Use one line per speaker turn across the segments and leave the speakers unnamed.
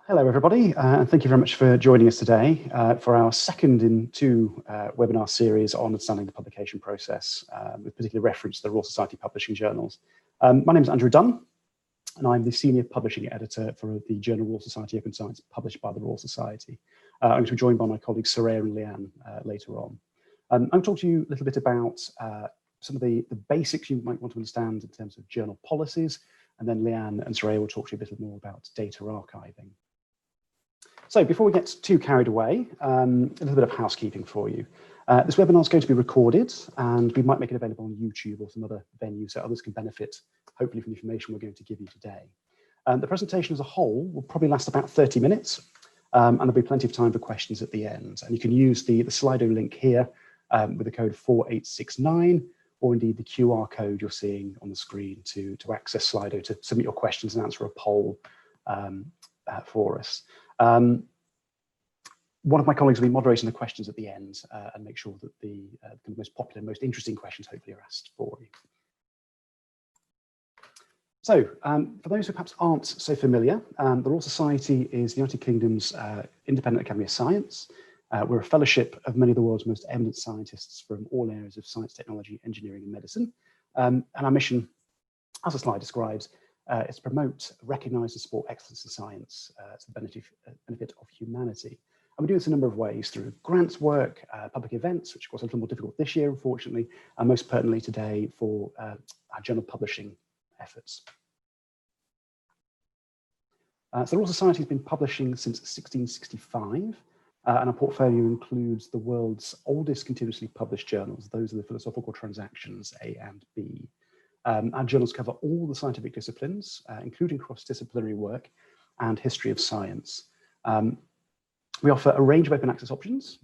Hello, everybody, and thank you very much for joining us today for our second in two webinar series on understanding the publication process, with particular reference to the Royal Society publishing journals. My name is Andrew Dunn, and I'm the Senior Publishing Editor for the journal Royal Society Open Science, published by the Royal Society. I'm going to be joined by my colleagues Soraya and Leanne later on. I'm going to talk to you a little bit about some of the basics you might want to understand in terms of journal policies, and then Leanne and Soraya will talk to you a bit more about data archiving. So before we get too carried away, a little bit of housekeeping for you. This webinar is going to be recorded, and we might make it available on YouTube or some other venue so others can benefit, hopefully, from the information we're going to give you today. The presentation as a whole will probably last about 30 minutes, and there'll be plenty of time for questions at the end. And you can use the Slido link here with the code 4869, or indeed the QR code you're seeing on the screen to access Slido to submit your questions and answer a poll for us. One of my colleagues will be moderating the questions at the end and make sure that the most popular, most interesting questions hopefully are asked for you. So, for those who perhaps aren't so familiar, the Royal Society is the United Kingdom's independent Academy of Science. We're a fellowship of many of the world's most eminent scientists from all areas of science, technology, engineering, and medicine. And our mission, as the slide describes, is to promote, recognise and support excellence in science to the benefit of humanity. And we do this a number of ways: through grants work, public events, which of course are a little more difficult this year, unfortunately, and most pertinently today for our journal publishing efforts. So the Royal Society has been publishing since 1665, and our portfolio includes the world's oldest continuously published journals. Those are the Philosophical Transactions, A and B. Our journals cover all the scientific disciplines, including cross-disciplinary work and history of science. We offer a range of open access options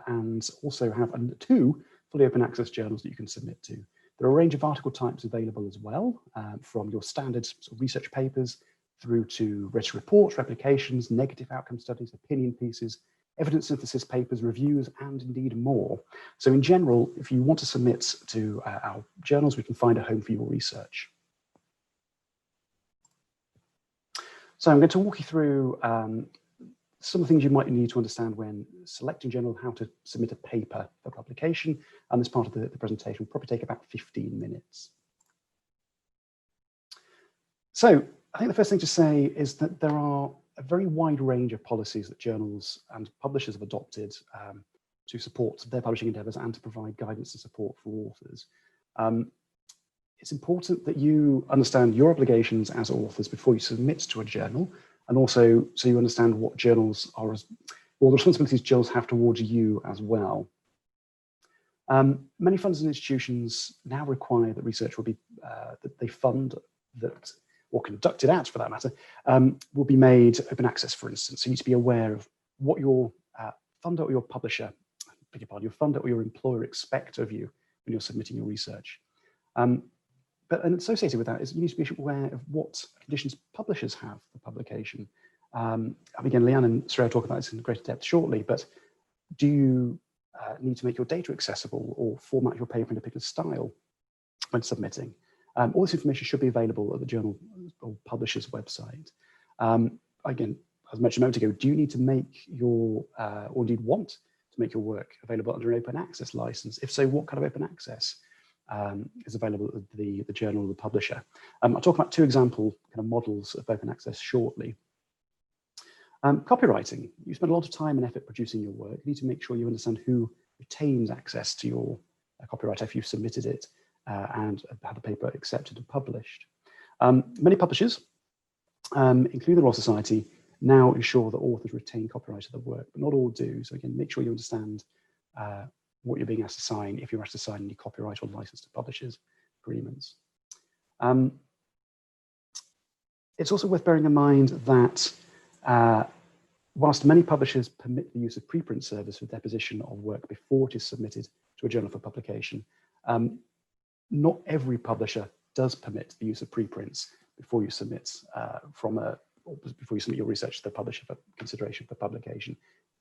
and also have two fully open access journals that you can submit to. There are a range of article types available as well, from your standard sort of research papers through to registered reports, replications, negative outcome studies, opinion pieces, evidence synthesis papers, reviews, and indeed more. So in general, if you want to submit to our journals, we can find a home for your research. So I'm going to walk you through some of the things you might need to understand when selecting journal, how to submit a paper for publication. And this part of the presentation will probably take about 15 minutes. So I think the first thing to say is that there are a very wide range of policies that journals and publishers have adopted to support their publishing endeavours and to provide guidance and support for authors. It's important that you understand your obligations as authors before you submit to a journal, and also so you understand what journals are, or the responsibilities journals have towards you as well. Many funds and institutions now require that research will be, that they fund that, or conducted at, for that matter, will be made open access, for instance. So you need to be aware of what your funder or your publisher, beg your pardon, your funder or your employer expect of you when you're submitting your research. But associated with that is you need to be aware of what conditions publishers have for publication. Again, Leanne and Soraya will talk about this in greater depth shortly, but do you need to make your data accessible or format your paper in a particular style when submitting? All this information should be available at the journal or publisher's website. Again, as I mentioned a moment ago, do you need to make your, or indeed want to make your work available under an open access license? If so, what kind of open access is available at the journal or the publisher? I'll talk about two example kind of models of open access shortly. Copywriting. You spend a lot of time and effort producing your work. You need to make sure you understand who retains access to your copyright if you've submitted it, and have the paper accepted and published. Many publishers, including the Royal Society, now ensure that authors retain copyright of the work, but not all do. So again, make sure you understand what you're being asked to sign if you're asked to sign any copyright or license to publishers agreements. It's also worth bearing in mind that whilst many publishers permit the use of preprint service for deposition of work before it is submitted to a journal for publication, not every publisher does permit the use of preprints before you submit before you submit your research to the publisher for consideration for publication.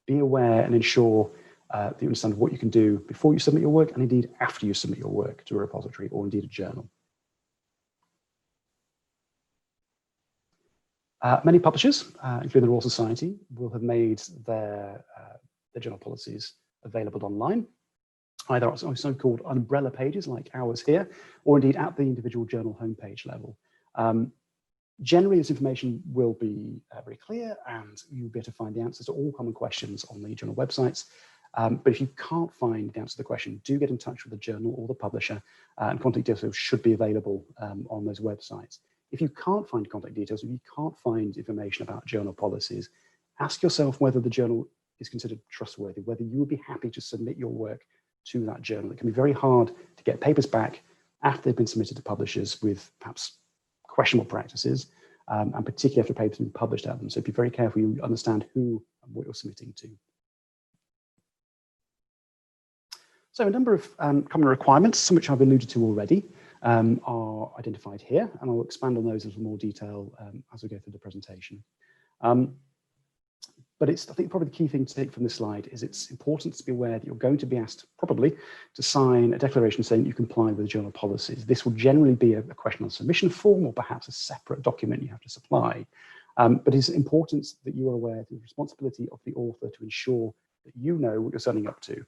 Be aware and ensure that you understand what you can do before you submit your work, and indeed after you submit your work to a repository or indeed a journal. Many publishers, including the Royal Society, will have made their journal policies available online, either on so-called umbrella pages like ours here, or indeed at the individual journal homepage level. Generally, this information will be very clear, and you'll be able to find the answers to all common questions on the journal websites. But if you can't find the answer to the question, do get in touch with the journal or the publisher, and contact details should be available on those websites. If you can't find contact details, if you can't find information about journal policies, ask yourself whether the journal is considered trustworthy, whether you would be happy to submit your work to that journal. It can be very hard to get papers back after they've been submitted to publishers with perhaps questionable practices, and particularly after papers have been published at them. So be very careful you understand who and what you're submitting to. So a number of common requirements, some which I've alluded to already, are identified here, and I'll expand on those in a little more detail as we go through the presentation. But I think probably the key thing to take from this slide is it's important to be aware that you're going to be asked probably to sign a declaration saying that you comply with the journal policies. This will generally be a question on submission form or perhaps a separate document you have to supply. But it's important that you are aware of the responsibility of the author to ensure that you know what you're signing up to.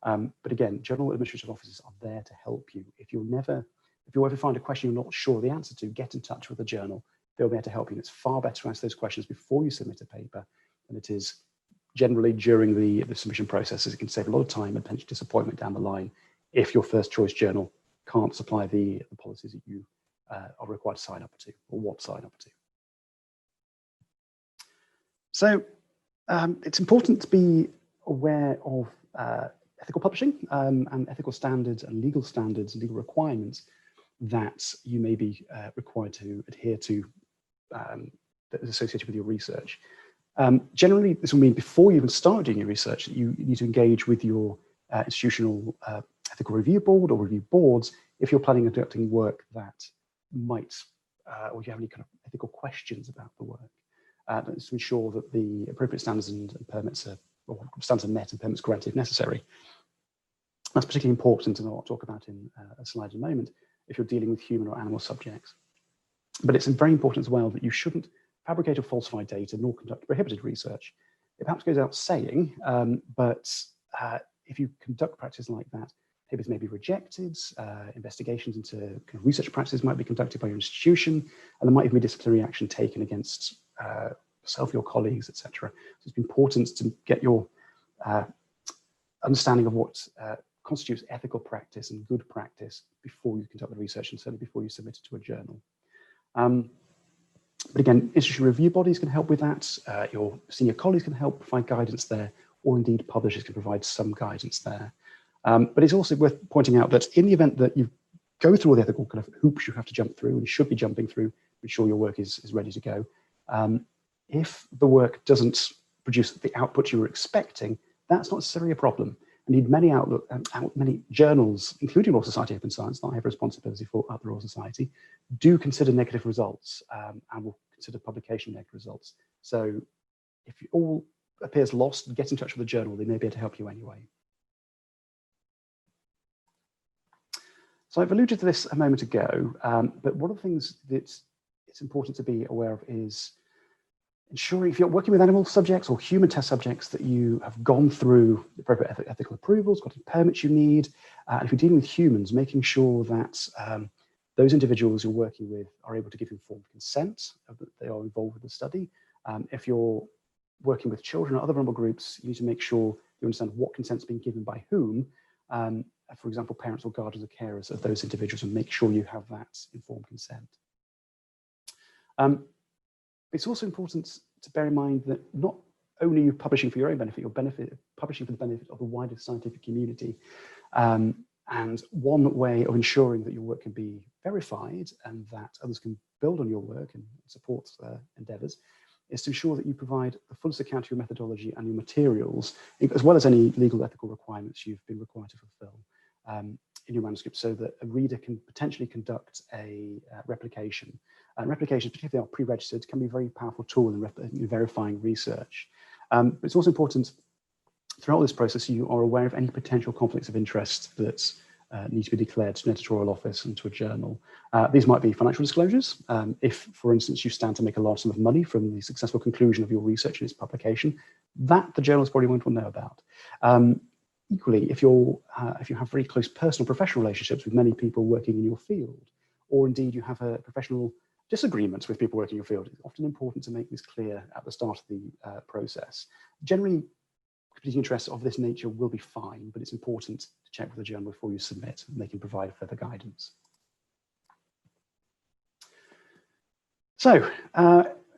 But again, journal administrative officers are there to help you. If you ever find a question you're not sure the answer to, get in touch with the journal. They'll be able to help you. And it's far better to ask those questions before you submit a paper than it is generally during the submission process, as it can save a lot of time and potential disappointment down the line if your first choice journal can't supply the policies that you are required to sign up to or want to sign up to. So it's important to be aware of ethical publishing and ethical standards and legal requirements that you may be required to adhere to that is associated with your research. Generally, this will mean before you even start doing your research, that you need to engage with your institutional ethical review board or review boards if you're planning on conducting work that might, or if you have any kind of ethical questions about the work. That's to ensure that the appropriate standards and permits are, or standards are met and permits granted if necessary. That's particularly important, and I'll talk about in a slide in a moment, if you're dealing with human or animal subjects. But it's very important as well that you shouldn't fabricate or falsify data nor conduct prohibited research. It perhaps goes out saying, but if you conduct practice like that, papers may be rejected, investigations into kind of research practices might be conducted by your institution, and there might even be disciplinary action taken against yourself, your colleagues, etc. So it's important to get your understanding of what constitutes ethical practice and good practice before you conduct the research, and certainly before you submit it to a journal. But again, institutional review bodies can help with that. Your senior colleagues can help provide guidance there, or indeed publishers can provide some guidance there. But it's also worth pointing out that in the event that you go through all the ethical kind of hoops you have to jump through, and you should be jumping through to ensure your work is ready to go, if the work doesn't produce the output you were expecting, that's not necessarily a problem. Indeed, many journals, including Royal Society Open Science, that I have responsibility for at the Royal Society, do consider negative results and will consider publication negative results. So if it all appears lost, get in touch with the journal. They may be able to help you anyway. So I've alluded to this a moment ago, but one of the things that it's important to be aware of is ensuring, if you're working with animal subjects or human test subjects, that you have gone through the appropriate ethical approvals, got the permits you need. And if you're dealing with humans, making sure that those individuals you're working with are able to give informed consent, that they are involved with the study. If you're working with children or other vulnerable groups, you need to make sure you understand what consent's being given by whom. For example, parents or guardians or carers of those individuals, and make sure you have that informed consent. It's also important to bear in mind that not only are you publishing for your own benefit, you're publishing for the benefit of the wider scientific community. And one way of ensuring that your work can be verified and that others can build on your work and support endeavours is to ensure that you provide the fullest account of your methodology and your materials, as well as any legal ethical requirements you've been required to fulfil in your manuscript, so that a reader can potentially conduct a replication. And replications, particularly if they are pre-registered, can be a very powerful tool in verifying research. But it's also important throughout this process you are aware of any potential conflicts of interest that need to be declared to an editorial office and to a journal. These might be financial disclosures. If, for instance, you stand to make a large sum of money from the successful conclusion of your research and its publication, that the journals probably won't know about. Equally, if you have very close personal professional relationships with many people working in your field, or indeed you have a professional disagreements with people working in your field, it's often important to make this clear at the start of the process. Generally, competing interests of this nature will be fine, but it's important to check with the journal before you submit, and they can provide further guidance. So,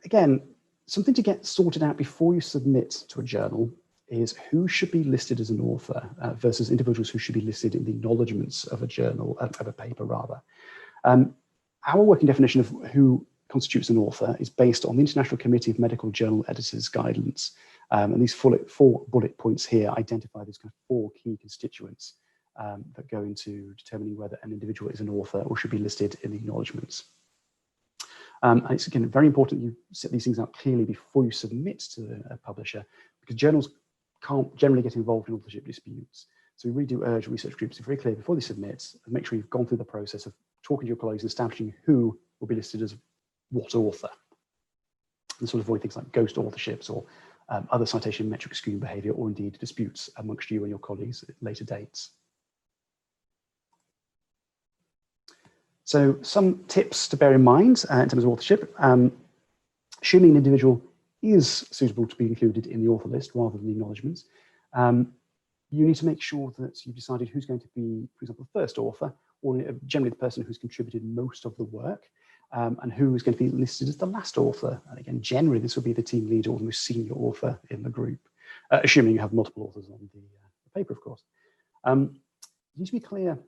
again, something to get sorted out before you submit to a journal is who should be listed as an author versus individuals who should be listed in the acknowledgements of a journal, of a paper rather. Our working definition of who constitutes an author is based on the International Committee of Medical Journal Editors guidance. And these 4 bullet points here identify these kind of 4 key constituents that go into determining whether an individual is an author or should be listed in the acknowledgements. And it's, again, very important you set these things out clearly before you submit to a publisher, because journals can't generally get involved in authorship disputes. So we really do urge research groups to be very clear before they submit and make sure you've gone through the process of talking to your colleagues and establishing who will be listed as what author. And sort of avoid things like ghost authorships or other citation metric skewing behavior, or indeed disputes amongst you and your colleagues at later dates. So some tips to bear in mind in terms of authorship. Assuming an individual is suitable to be included in the author list rather than the acknowledgements, you need to make sure that you've decided who's going to be, for example, the first author, or generally the person who's contributed most of the work, and who is going to be listed as the last author. And again, generally this will be the team leader or the most senior author in the group, assuming you have multiple authors on the paper, of course. You need to be clear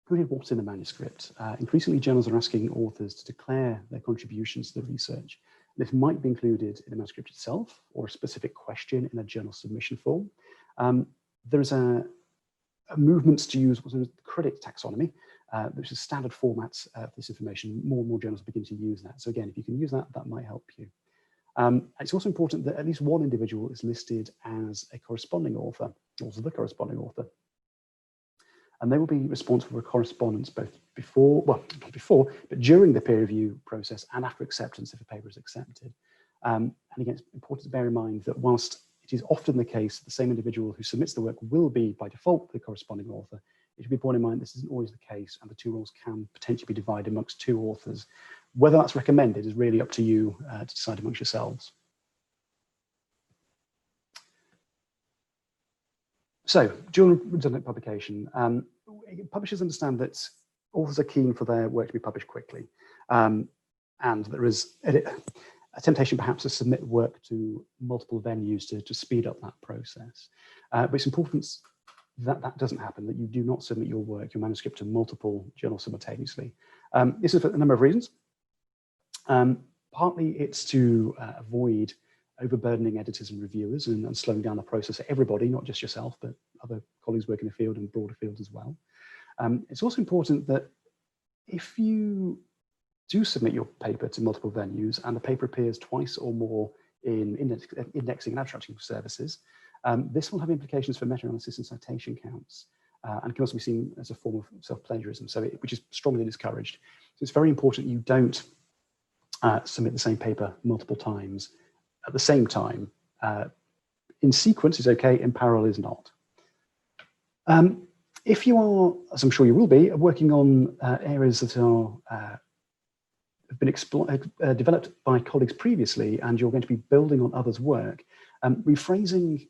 who did what in the manuscript. Increasingly, journals are asking authors to declare their contributions to the research. This might be included in the manuscript itself or a specific question in a journal submission form. There's a movement to use what's known as the credit taxonomy, which is standard formats for this information. More and more journals begin to use that. So again, if you can use that, that might help you. It's also important that at least one individual is listed as a corresponding author, also the corresponding author. And they will be responsible for correspondence both before, well, not before, but during the peer review process and after acceptance if a paper is accepted. And again, it's important to bear in mind that whilst it is often the case the same individual who submits the work will be by default the corresponding author, it should be borne in mind this isn't always the case, and the 2 roles can potentially be divided amongst 2 authors. Whether that's recommended is really up to you to decide amongst yourselves. So, during redundant publication, publishers understand that authors are keen for their work to be published quickly, and there is a temptation perhaps to submit work to multiple venues to speed up that process. But it's important that that doesn't happen, that you do not submit your work, your manuscript, to multiple journals simultaneously. This is for a number of reasons. Partly it's to avoid overburdening editors and reviewers and slowing down the process for everybody, not just yourself, but other colleagues working in the field and broader fields as well. It's also important that if you do submit your paper to multiple venues and the paper appears twice or more in indexing and abstracting services, this will have implications for meta-analysis and citation counts, and can also be seen as a form of self-plagiarism, which is strongly discouraged. So it's very important you don't submit the same paper multiple times at the same time. In sequence is okay, in parallel is not. If you are, as I'm sure you will be, working on areas that have been developed by colleagues previously, and you're going to be building on others' work, rephrasing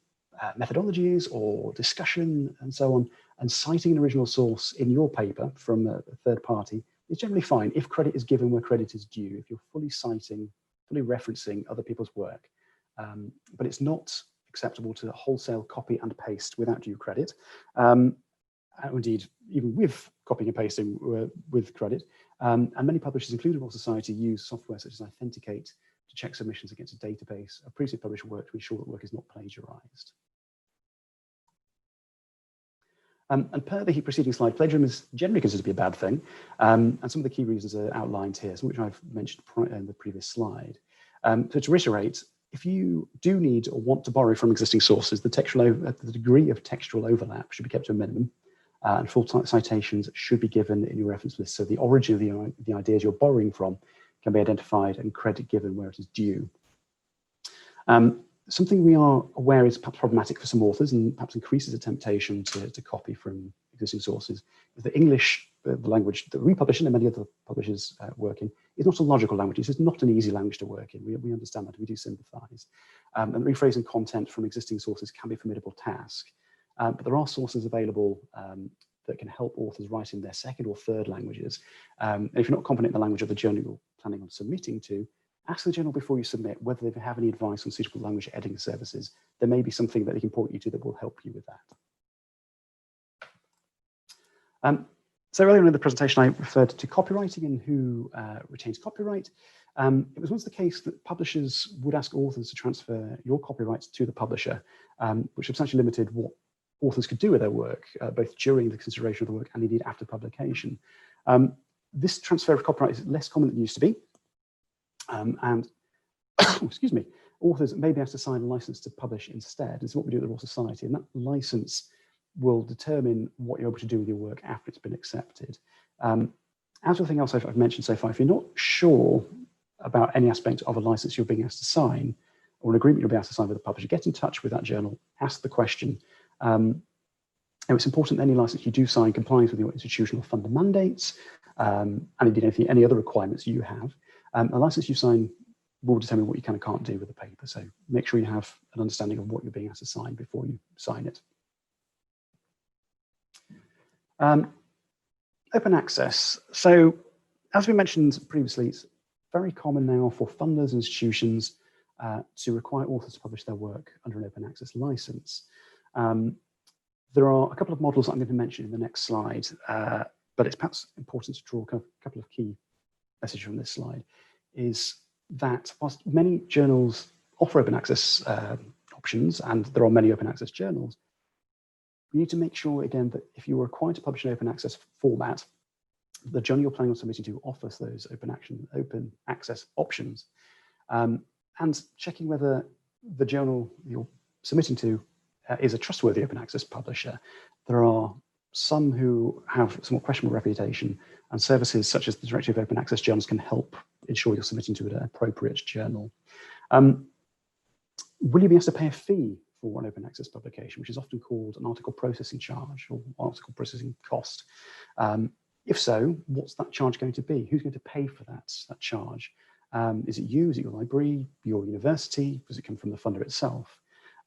methodologies or discussion and so on, and citing an original source in your paper from a third party is generally fine if credit is given where credit is due, if you're fully citing, fully referencing other people's work. But it's not acceptable to wholesale copy and paste without due credit. Indeed, even with copying and pasting with credit. And many publishers, including Royal Society, use software such as Authenticate to check submissions against a database of previously published work to ensure that work is not plagiarized. And per the preceding slide, plagiarism is generally considered to be a bad thing. And some of the key reasons are outlined here, some of which I've mentioned in the previous slide. So to reiterate, if you do need or want to borrow from existing sources, the degree of textual overlap should be kept to a minimum. and full citations should be given in your reference list. So the origin of the ideas you're borrowing from can be identified and credit given where it is due. Something we are aware is perhaps problematic for some authors and perhaps increases the temptation to copy from existing sources is that English, the language that we publish in and many other publishers work in, is not a logical language. It's not an easy language to work in. We understand that, we do sympathize. And rephrasing content from existing sources can be a formidable task. But there are sources available that can help authors write in their second or third languages. And if you're not confident in the language of the journal you're planning on submitting to, ask the journal before you submit whether they have any advice on suitable language editing services. There may be something that they can point you to that will help you with that. So earlier in the presentation, I referred to copywriting and who retains copyright. It was once the case that publishers would ask authors to transfer your copyrights to the publisher, which substantially limited what authors could do with their work, both during the consideration of the work and indeed after publication. This transfer of copyright is less common than it used to be. And excuse me, authors may be asked to sign a license to publish instead. It's what we do at the Royal Society, and that license will determine what you're able to do with your work after it's been accepted. As with everything else I've mentioned so far, if you're not sure about any aspect of a license you're being asked to sign, or an agreement you'll be asked to sign with the publisher, get in touch with that journal, ask the question. And it's important that any license you do sign complies with your institutional funder mandates, and indeed any other requirements you have. A license you sign will determine what you can and can't do with the paper. So make sure you have an understanding of what you're being asked to sign before you sign it. Open access. So as we mentioned previously, it's very common now for funders and institutions to require authors to publish their work under an open access license. There are a couple of models I'm going to mention in the next slide, but it's perhaps important to draw a couple of key messages from this slide, is that whilst many journals offer open access options, and there are many open access journals, you need to make sure, again, that if you are required to publish an open access format, the journal you're planning on submitting to offers those open access options, and checking whether the journal you're submitting to is a trustworthy open access publisher. There are some who have somewhat questionable reputation, and services such as the Directory of Open Access Journals can help ensure you're submitting to an appropriate journal. Will you be asked to pay a fee for an open access publication, which is often called an article processing charge or article processing cost? If so, what's that charge going to be? Who's going to pay for that charge? Is it you? Is it your library, your university? Does it come from the funder itself?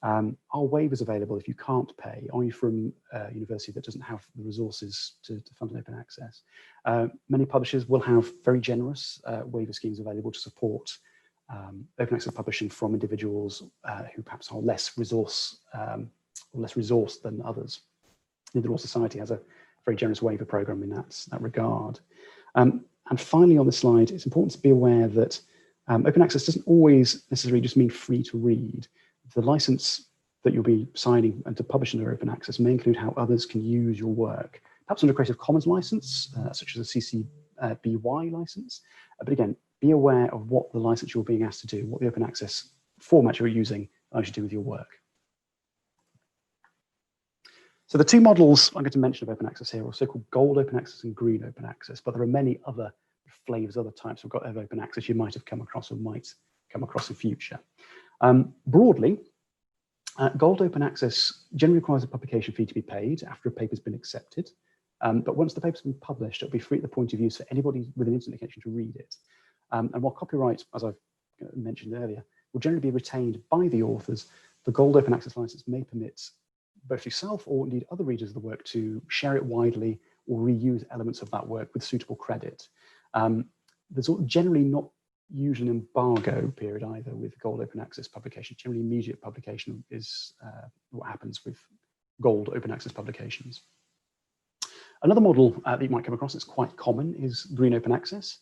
Are waivers available if you can't pay? Are you from a university that doesn't have the resources to fund an open access? Many publishers will have very generous waiver schemes available to support open access publishing from individuals who perhaps are less resourced than others. The Royal Society has a very generous waiver program in that regard. And finally on this slide, it's important to be aware that open access doesn't always necessarily just mean free to read. The license that you'll be signing and to publish under open access may include how others can use your work, perhaps under a Creative Commons license, such as a CC BY license. But again, be aware of what the license you're being asked to do, what the open access format you're using allows you to do with your work. So the two models I'm going to mention of open access here are so-called gold open access and green open access, but there are many other flavors, other types of open access you might have come across or might come across in future. Broadly, gold open access generally requires a publication fee to be paid after a paper's been accepted. But once the paper's been published, it'll be free at the point of use for anybody with an internet connection to read it. And while copyright, as I've mentioned earlier, will generally be retained by the authors, the gold open access license may permit both yourself or indeed other readers of the work to share it widely or reuse elements of that work with suitable credit. There's generally not usually an embargo period either with gold open access publication. Generally immediate publication is what happens with gold open access publications. Another model that you might come across that's quite common is green open access,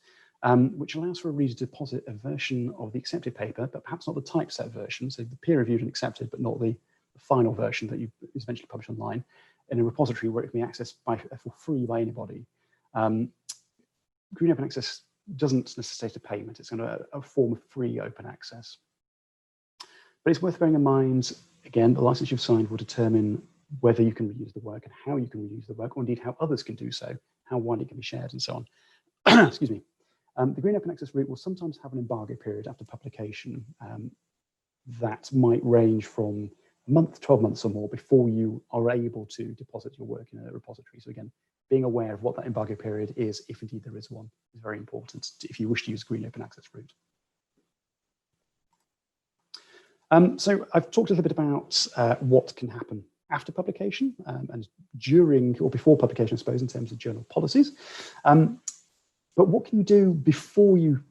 which allows for a reader to deposit a version of the accepted paper, but perhaps not the typeset version, so the peer-reviewed and accepted, but not the final version that is eventually published online, in a repository where it can be accessed for free by anybody. Green open access doesn't necessitate a payment. It's kind of a form of free open access. But it's worth bearing in mind, again, the license you've signed will determine whether you can reuse the work and how you can reuse the work, or indeed how others can do so, how widely it can be shared, and so on. Excuse me. The Green Open Access route will sometimes have an embargo period after publication that might range from a month, 12 months or more before you are able to deposit your work in a repository. So again, being aware of what that embargo period is, if indeed there is one, is very important if you wish to use Green Open Access route. So I've talked a little bit about what can happen after publication and during or before publication, I suppose, in terms of journal policies. But what can you do before you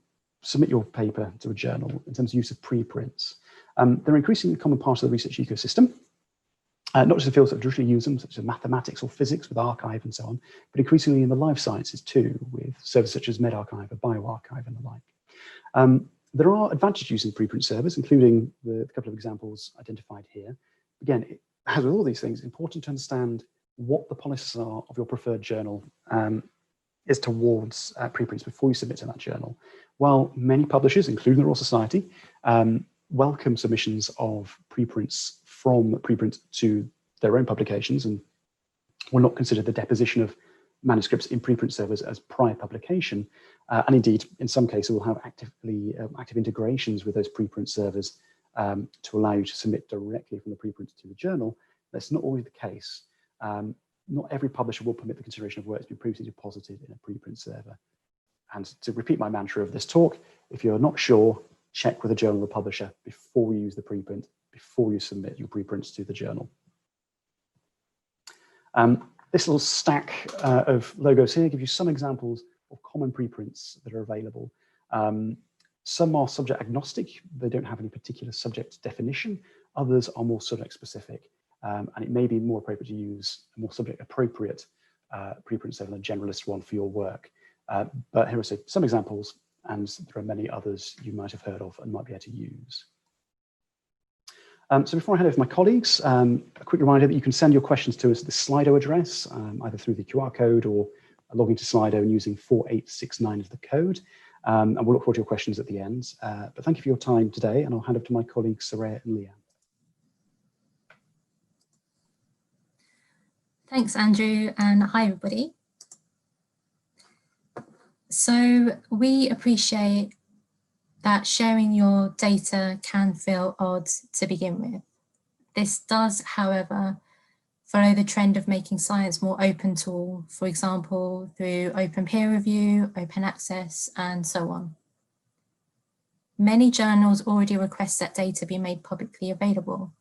submit your paper to a journal in terms of use of preprints? They're increasingly a common part of the research ecosystem, not just in fields that traditionally use them, such as mathematics or physics with arXiv and so on, but increasingly in the life sciences too, with services such as medRxiv or bioRxiv and the like. There are advantages using preprint servers, including the couple of examples identified here. Again, as with all these things, it's important to understand what the policies are of your preferred journal is towards preprints before you submit to that journal. While many publishers, including the Royal Society, welcome submissions of preprints from preprint to their own publications and will not consider the deposition of manuscripts in preprint servers as prior publication, and indeed, in some cases, will have active integrations with those preprint servers to allow you to submit directly from the preprint to the journal. That's not always the case. Not every publisher will permit the consideration of work that's been previously deposited in a preprint server. And to repeat my mantra of this talk, if you're not sure, check with the journal or publisher before you use the preprint, before you submit your preprints to the journal. This little stack of logos here gives you some examples of common preprints that are available. Some are subject agnostic. They don't have any particular subject definition. Others are more subject specific. And it may be more appropriate to use a more subject appropriate preprint server than a generalist one for your work. But here are some examples, and there are many others you might have heard of and might be able to use. So before I hand over to my colleagues, a quick reminder that you can send your questions to us at the Slido address, either through the QR code or logging to Slido and using 4869 as the code. And we'll look forward to your questions at the end. But thank you for your time today, and I'll hand over to my colleagues, Saraya and Leanne.
Thanks, Andrew, and hi, everybody. So we appreciate that sharing your data can feel odd to begin with. This does, however, follow the trend of making science more open to all, for example, through open peer review, open access, and so on. Many journals already request that data be made publicly available,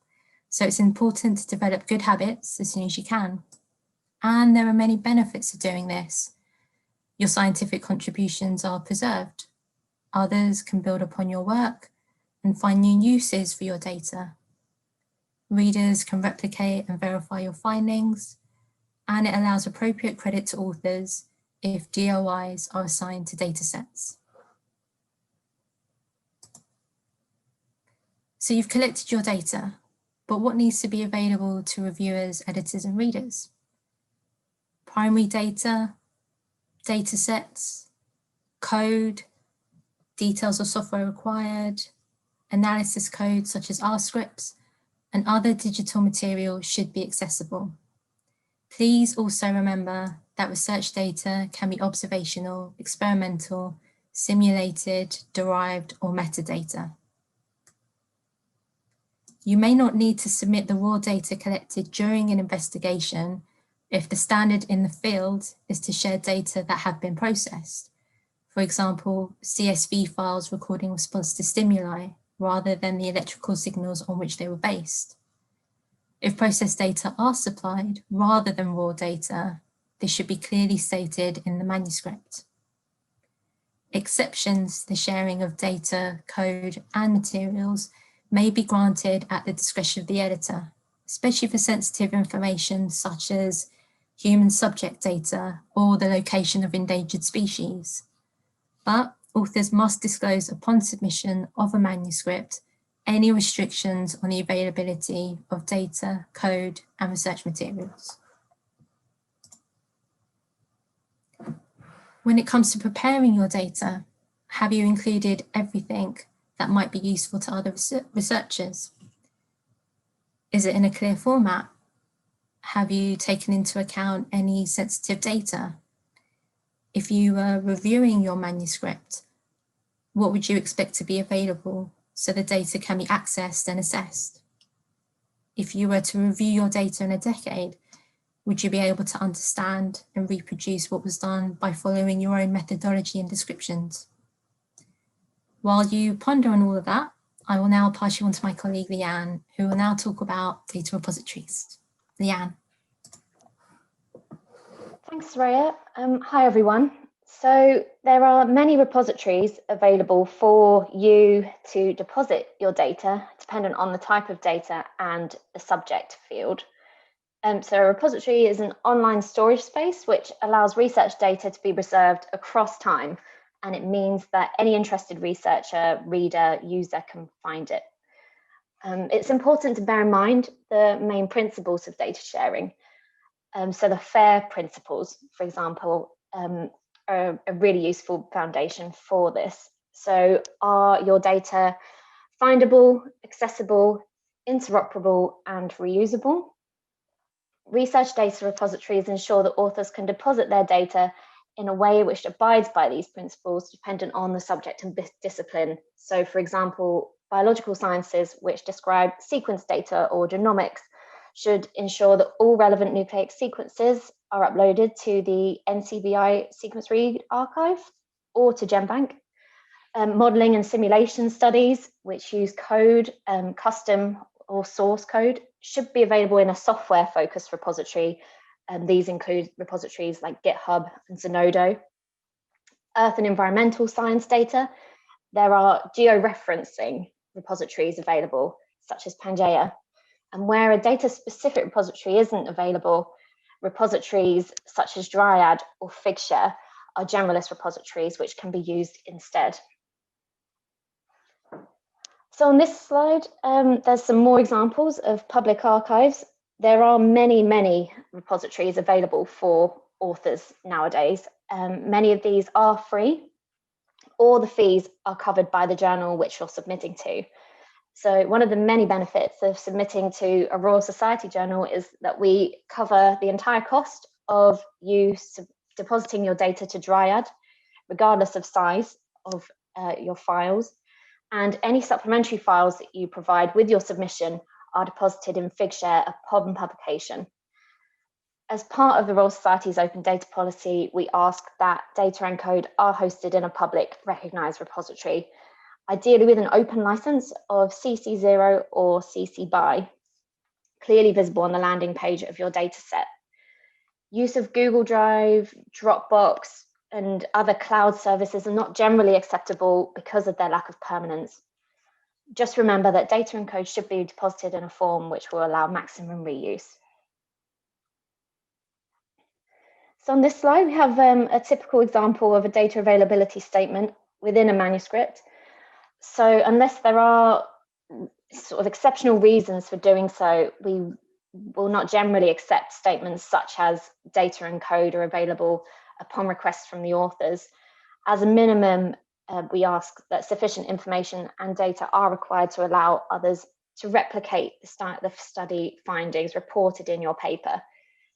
so it's important to develop good habits as soon as you can. And there are many benefits to doing this. Your scientific contributions are preserved. Others can build upon your work and find new uses for your data. Readers can replicate and verify your findings, and it allows appropriate credit to authors if DOIs are assigned to datasets. So you've collected your data, but what needs to be available to reviewers, editors, and readers? Primary data, datasets, code, details of software required, analysis code such as R scripts, and other digital material should be accessible. Please also remember that research data can be observational, experimental, simulated, derived, or metadata. You may not need to submit the raw data collected during an investigation if the standard in the field is to share data that have been processed. For example, CSV files recording response to stimuli rather than the electrical signals on which they were based. If processed data are supplied rather than raw data, this should be clearly stated in the manuscript. Exceptions to the sharing of data, code, and materials may be granted at the discretion of the editor, especially for sensitive information such as human subject data or the location of endangered species. But authors must disclose upon submission of a manuscript any restrictions on the availability of data, code, and research materials. When it comes to preparing your data, have you included everything that might be useful to other researchers? Is it in a clear format? have you taken into account any sensitive data? If you were reviewing your manuscript, what would you expect to be available so the data can be accessed and assessed? If you were to review your data in a decade, would you be able to understand and reproduce what was done by following your own methodology and descriptions? While you ponder on all of that, I will now pass you on to my colleague Leanne, who will now talk about data repositories. Leanne.
Thanks, Raya. Hi, everyone. So there are many repositories available for you to deposit your data, dependent on the type of data and the subject field. So a repository is an online storage space which allows research data to be preserved across time, and it means that any interested researcher, reader, user can find it. It's important to bear in mind the main principles of data sharing. So the FAIR principles, for example, are a really useful foundation for this. So are your data findable, accessible, interoperable, and reusable? Research data repositories ensure that authors can deposit their data in a way which abides by these principles, dependent on the subject and discipline. So, for example, biological sciences, which describe sequence data or genomics, should ensure that all relevant nucleic sequences are uploaded to the NCBI sequence read archive or to GenBank. Modeling and simulation studies, which use code, custom or source code, should be available in a software-focused repository. These include repositories like GitHub and Zenodo. Earth and environmental science data, there are georeferencing repositories available, such as Pangaea. And where a data-specific repository isn't available, repositories such as Dryad or Figshare are generalist repositories which can be used instead. So on this slide, there's some more examples of public archives. There are many repositories available for authors nowadays. Many of these are free, or the fees are covered by the journal which you're submitting to. So one of the many benefits of submitting to a Royal Society journal is that we cover the entire cost of you depositing your data to Dryad, regardless of size of your files. And any supplementary files that you provide with your submission are deposited in Figshare upon publication. As part of the Royal Society's open data policy, we ask that data and code are hosted in a public recognised repository, ideally with an open license of CC0 or CC BY, clearly visible on the landing page of your dataset. Use of Google Drive, Dropbox, and other cloud services are not generally acceptable because of their lack of permanence. Just remember that data and code should be deposited in a form which will allow maximum reuse. So on this slide, we have a typical example of a data availability statement within a manuscript. So unless there are sort of exceptional reasons for doing so, we will not generally accept statements such as data and code are available upon request from the authors. As a minimum, we ask that sufficient information and data are required to allow others to replicate the study findings reported in your paper.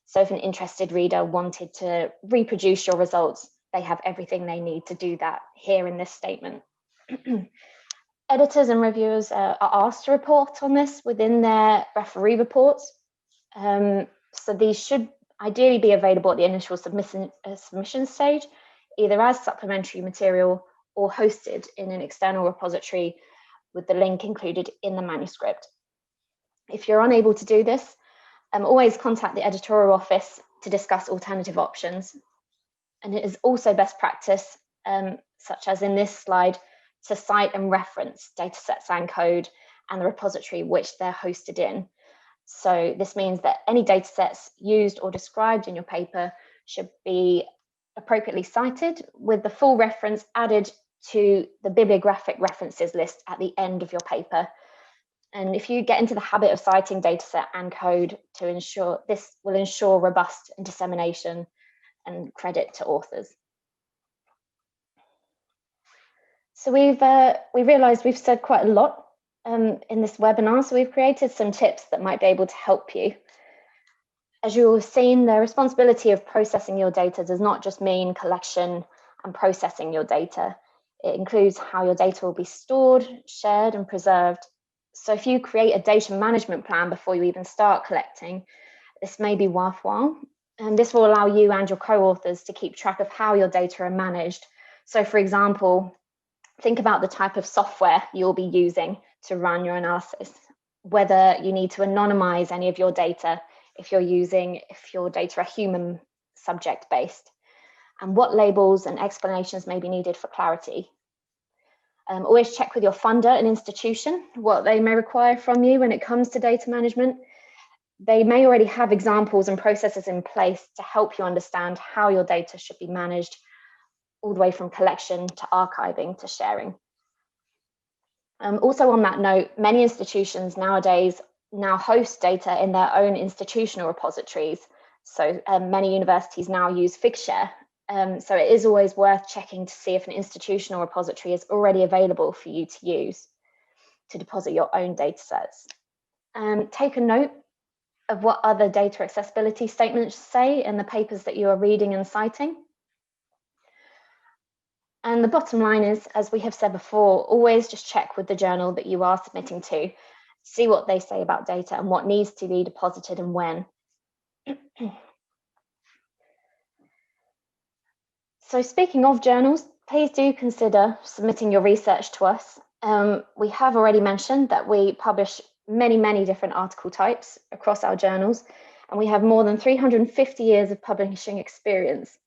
So if an interested reader wanted to reproduce your results, they have everything they need to do that here in this statement. Editors and reviewers are asked to report on this within their referee reports. So these should ideally be available at the initial submission stage, either as supplementary material or hosted in an external repository with the link included in the manuscript. If you're unable to do this, always contact the editorial office to discuss alternative options. And it is also best practice, such as in this slide, to cite and reference datasets and code and the repository which they're hosted in. So this means that any datasets used or described in your paper should be appropriately cited, with the full reference added to the bibliographic references list at the end of your paper. And if you get into the habit of citing dataset and code to ensure, this will ensure robust dissemination and credit to authors. So we realized we've said quite a lot in this webinar, so we've created some tips that might be able to help you. As you've seen, the responsibility of processing your data does not just mean collection and processing your data. It includes how your data will be stored, shared, and preserved. So if you create a data management plan before you even start collecting, this may be worthwhile. And this will allow you and your co-authors to keep track of how your data are managed. So for example, think about the type of software you'll be using to run your analysis, whether you need to anonymize any of your data, if your data are human subject based, and what labels and explanations may be needed for clarity. Always check with your funder and institution what they may require from you when it comes to data management. They may already have examples and processes in place to help you understand how your data should be managed, all the way from collection to archiving to sharing. Also on that note, many institutions nowadays now host data in their own institutional repositories. So many universities now use Figshare. So it is always worth checking to see if an institutional repository is already available for you to use to deposit your own data sets. Take a note of what other data accessibility statements say in the papers that you are reading and citing. And the bottom line is, as we have said before, always just check with the journal that you are submitting to, see what they say about data and what needs to be deposited and when. So speaking of journals, please do consider submitting your research to us. We have already mentioned that we publish many different article types across our journals, and we have more than 350 years of publishing experience.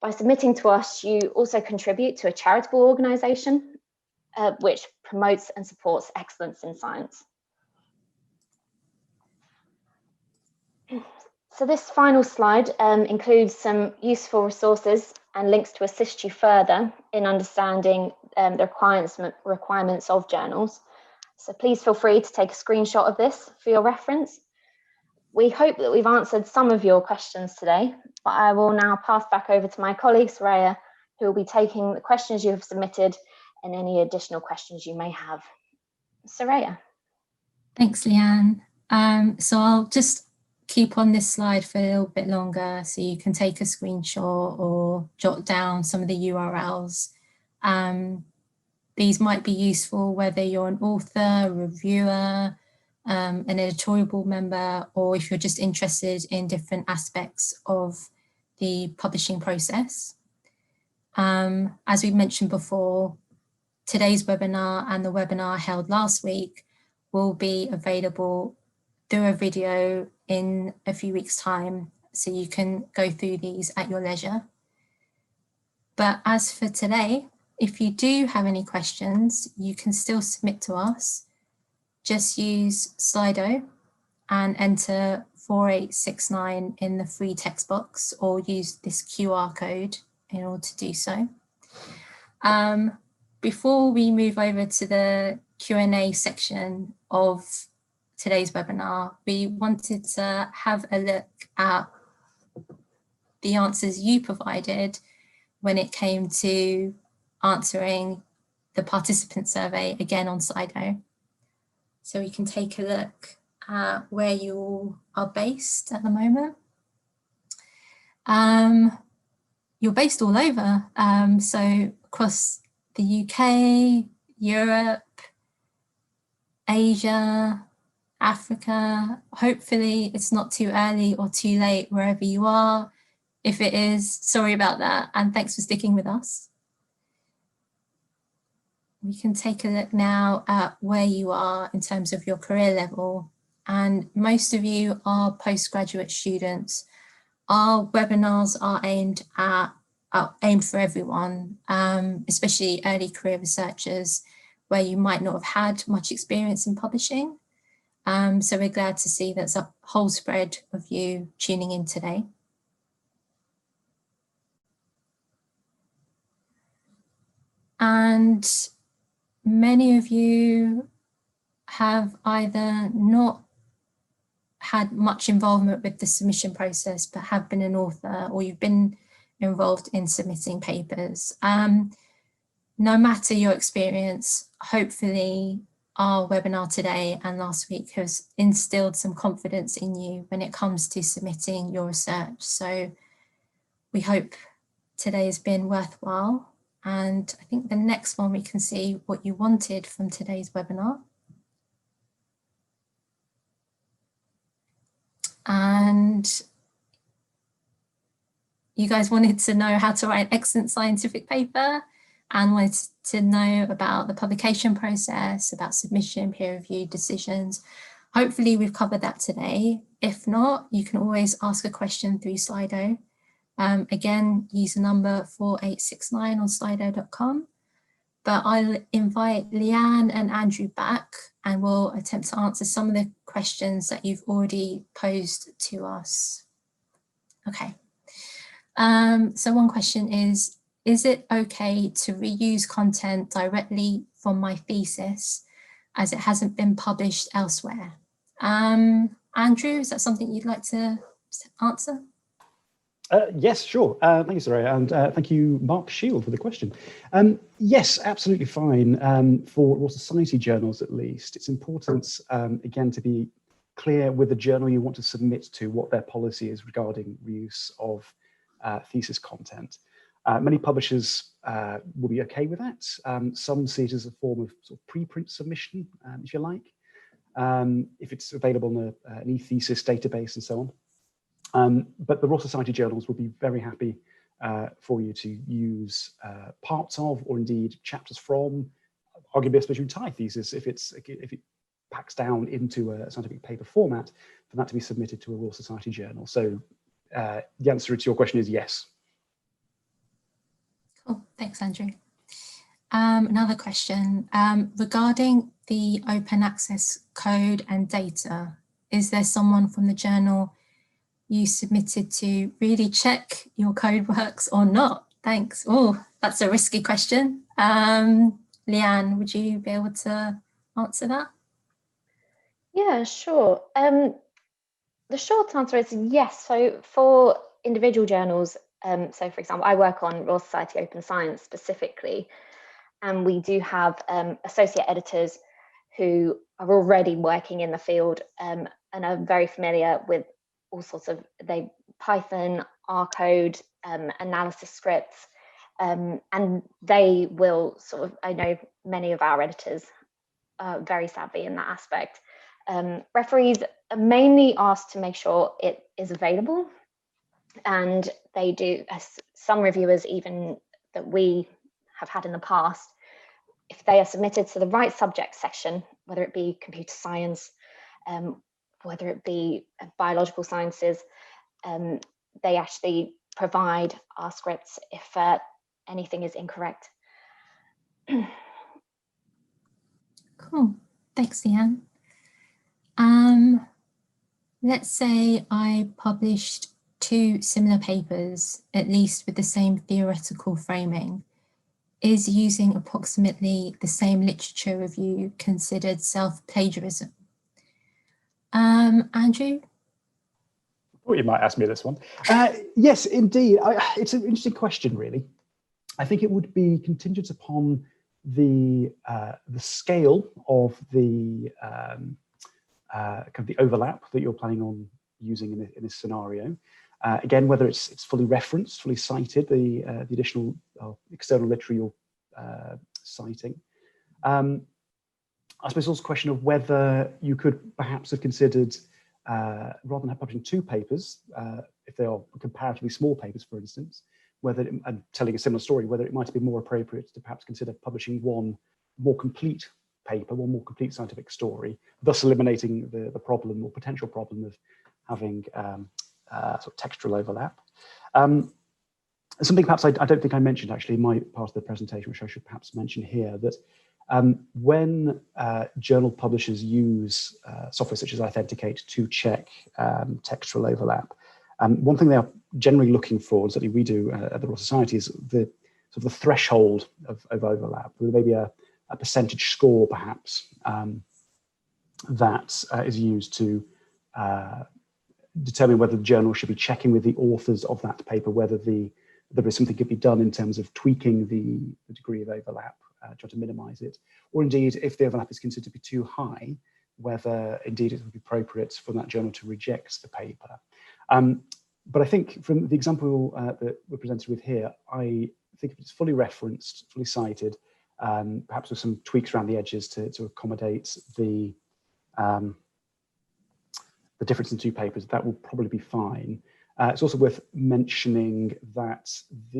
By submitting to us, you also contribute to a charitable organisation which promotes and supports excellence in science. So this final slide includes some useful resources and links to assist you further in understanding the requirements of journals. So please feel free to take a screenshot of this for your reference. We hope that we've answered some of your questions today, but I will now pass back over to my colleague, Soraya, who will be taking the questions you have submitted and any additional questions you may have. Soraya.
Thanks, Leanne. So I'll just keep on this slide for a little bit longer so you can take a screenshot or jot down some of the URLs. These might be useful whether you're an author, reviewer, an editorial board member, or if you're just interested in different aspects of the publishing process. As we mentioned before, today's webinar and the webinar held last week will be available through a video in a few weeks' time, so you can go through these at your leisure. But as for today, if you do have any questions, you can still submit to us. Just use Slido and enter 4869 in the free text box, or use this QR code in order to do so. Before we move over to the Q&A section of today's webinar, we wanted to have a look at the answers you provided when it came to answering the participant survey, again on Slido. So we can take a look at where you all are based at the moment. You're based all over, so across the UK, Europe, Asia, Africa. Hopefully it's not too early or too late wherever you are. If it is, sorry about that, and thanks for sticking with us. We can take a look now at where you are in terms of your career level, and most of you are postgraduate students. Our webinars are aimed for everyone, especially early career researchers where you might not have had much experience in publishing. So we're glad to see there's a whole spread of you tuning in today. And many of you have either not had much involvement with the submission process, but have been an author, or you've been involved in submitting papers. No matter your experience, hopefully our webinar today and last week has instilled some confidence in you when it comes to submitting your research. So we hope today has been worthwhile. And I think the next one we can see what you wanted from today's webinar. And you guys wanted to know how to write an excellent scientific paper and wanted to know about the publication process, about submission, peer review, decisions. Hopefully we've covered that today. If not, you can always ask a question through Slido. Again, use the number 4869 on slido.com. But I'll invite Leanne and Andrew back and we'll attempt to answer some of the questions that you've already posed to us. Okay. So one question is it okay to reuse content directly from my thesis as it hasn't been published elsewhere? Andrew, is that something you'd like to answer?
Yes, sure. Thank you, Soraya, and thank you, Mark Shield, for the question. Yes, absolutely fine. For Royal Society journals, at least, it's important, again, to be clear with the journal you want to submit to what their policy is regarding reuse of thesis content. Many publishers will be okay with that. Some see it as a form of sort of preprint submission, if you like, if it's available in an e-thesis database and so on. But the Royal Society journals will be very happy for you to use parts of, or indeed chapters from, arguably especially entire thesis, if it packs down into a scientific paper format, for that to be submitted to a Royal Society journal. So the answer to your question is yes.
Cool, thanks, Andrew. Another question regarding the open access code and data. Is there someone from the journal you submitted to really check your code works or not? Thanks. Oh, that's a risky question. Leanne, would you be able to answer that?
Yeah, sure. The short answer is yes. So for individual journals, so for example, I work on Royal Society Open Science specifically, and we do have associate editors who are already working in the field and are very familiar with all sorts of Python, R code, analysis scripts, and they will sort of, I know many of our editors are very savvy in that aspect. Referees are mainly asked to make sure it is available, and they do, as some reviewers even that we have had in the past, if they are submitted to the right subject section, whether it be computer science, whether it be biological sciences, they actually provide our scripts if anything is incorrect.
Cool, thanks, Leanne. Let's say I published 2 similar papers, at least with the same theoretical framing. Is using approximately the same literature review considered self-plagiarism? Andrew?
I thought you might ask me this one. Yes, indeed. It's an interesting question, really. I think it would be contingent upon the scale of the kind of the overlap that you're planning on using in this scenario. Again, whether it's fully referenced, fully cited, the additional external literature you're citing. I suppose also a question of whether you could perhaps have considered, rather than publishing 2 papers, if they are comparatively small papers, for instance, whether, and telling a similar story, whether it might be more appropriate to perhaps consider publishing one more complete paper, one more complete scientific story, thus eliminating the problem or potential problem of having sort of textual overlap. Something perhaps I don't think I mentioned actually in my part of the presentation, which I should perhaps mention here, that when journal publishers use software such as Authenticate to check textual overlap, one thing they are generally looking for, and certainly we do at the Royal Society, is the sort of the threshold of overlap. There may be a percentage score, perhaps, that is used to determine whether the journal should be checking with the authors of that paper, whether there is something could be done in terms of tweaking the degree of overlap try to minimize it, or indeed if the overlap is considered to be too high, whether indeed it would be appropriate for that journal to reject the paper. But I think from the example that we're presented with here, I think if it's fully referenced, fully cited, perhaps with some tweaks around the edges to accommodate the difference in two papers, that will probably be fine. It's also worth mentioning that